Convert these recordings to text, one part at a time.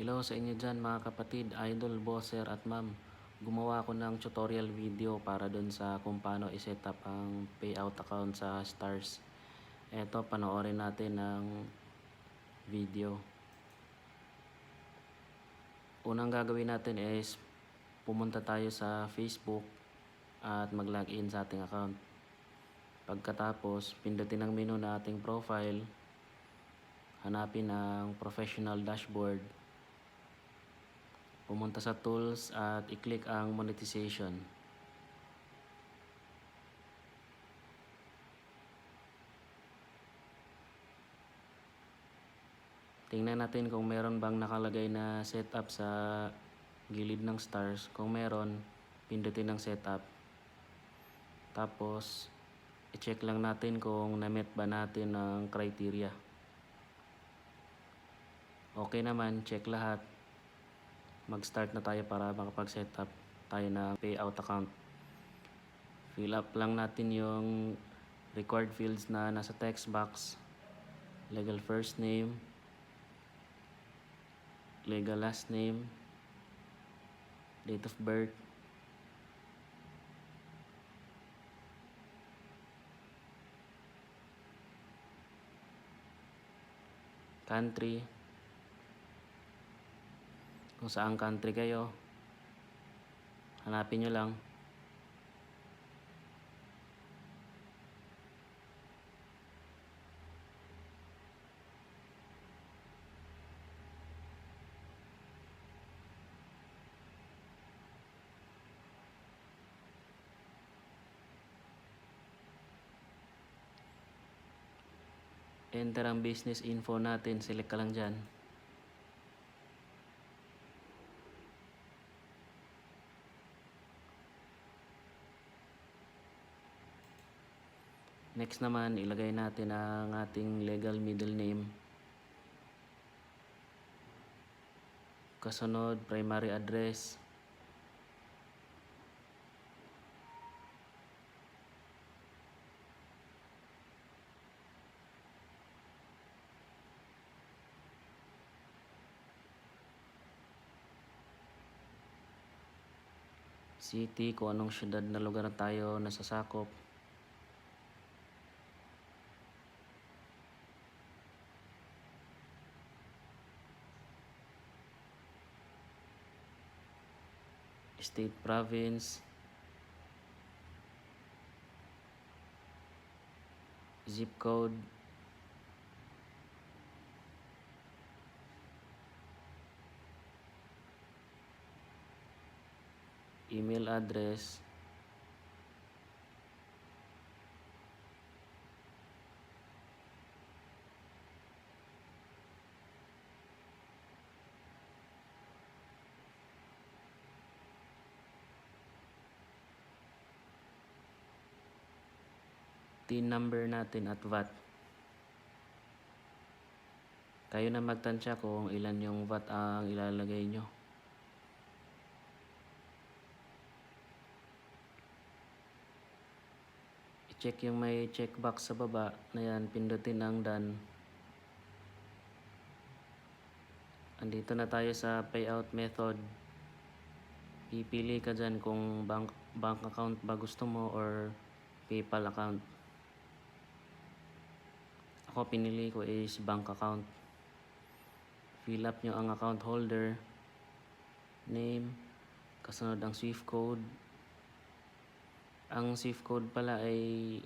Hello sa inyo dyan mga kapatid, idol, bosser at ma'am. Gumawa ako ng tutorial video para dun sa kung paano i-set up ang payout account sa Stars. Eto, panoorin natin ang video. Unang gagawin natin is pumunta tayo sa Facebook at mag-login sa ating account. Pagkatapos, pindutin ang menu na ating profile. Hanapin ang professional dashboard. Pumunta sa tools at i-click ang monetization. Tingnan natin kung meron bang nakalagay na setup sa gilid ng stars. Kung meron, pindutin ang setup. Tapos, i-check lang natin kung na-met ba natin ang criteria. Okay naman, check lahat. Mag-start na tayo para makapag-setup tayo ng payout account. Fill up lang natin yung required fields na nasa text box. Legal first name, legal last name, date of birth, country, kung saan country kayo, hanapin nyo lang. Enter ang business info natin, select ka lang dyan. Next naman, ilagay natin ang ating legal middle name. Kasunod, primary address. City, kung anong syudad na lugar tayo nasasakop. State, province, zip code, email address, TIN number natin at VAT. Kayo na magtansya kung ilan yung VAT ang ilalagay nyo. I-check yung may checkbox sa baba na yan, pindutin ang done. Andito na tayo sa payout method. Pipili ka dyan kung bank account ba gusto mo or PayPal account. Ako pinili ko is bank account. Fill up nyo ang account holder, name, kasunod ang SWIFT code. Ang SWIFT code pala ay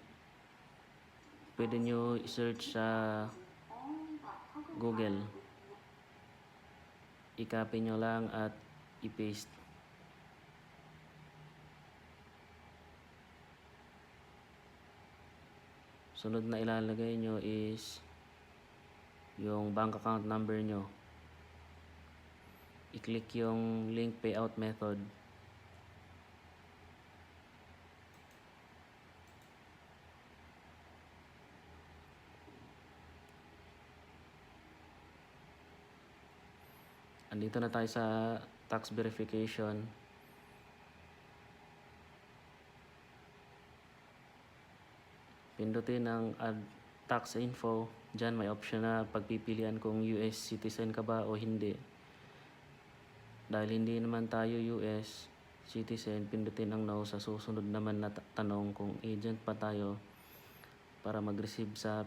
pwede nyo i-search sa Google. I-copy nyo lang at i-paste. Sunod na ilalagay nyo is yung bank account number nyo. I-click yung link payout method. Andito na tayo sa tax verification. Pindutin ang add tax info. Diyan may option na pagpipilian kung US citizen ka ba o hindi. Dahil hindi naman tayo US citizen, pindutin ang no. Sa susunod naman na tanong kung agent pa tayo para mag-receive sa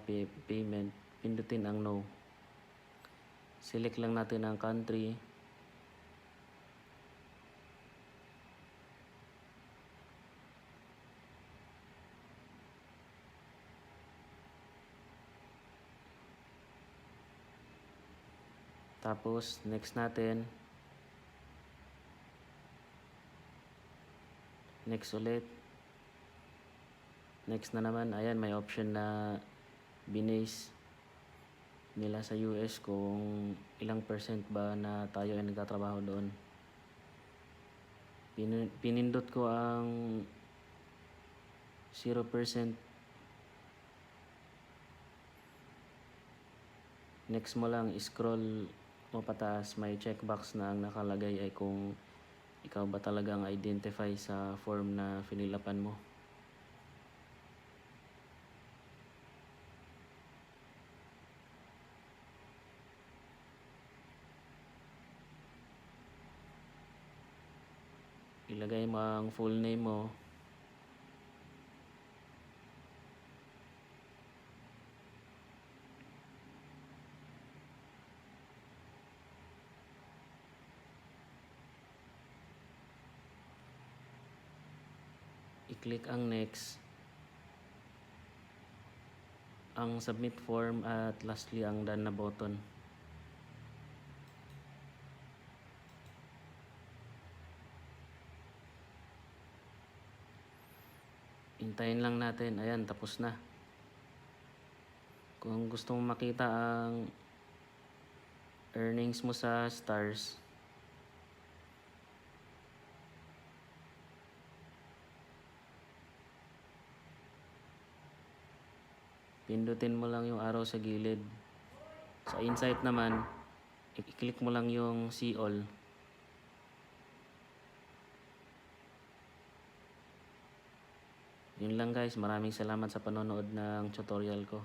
payment, pindutin ang no. Select lang natin ang country. Tapos next natin. Next ulit. Next na naman, ayan may option na binase nila sa US kung ilang percent ba na tayo ay nagtatrabaho doon. Pinindot ko ang 0%. Next mo lang, scroll mo pataas, may checkbox na ang nakalagay ay kung ikaw ba talagang identify sa form na finilapan mo. Ilagay mo ang full name mo. I-click ang next, ang submit form, at lastly ang done na button. Hintayin lang natin. Ayan, tapos na. Kung gusto mo makita ang earnings mo sa stars, pindutin mo lang yung arrow sa gilid. Sa insight naman, i-click mo lang yung see all. Yun lang guys, maraming salamat sa panonood ng tutorial ko.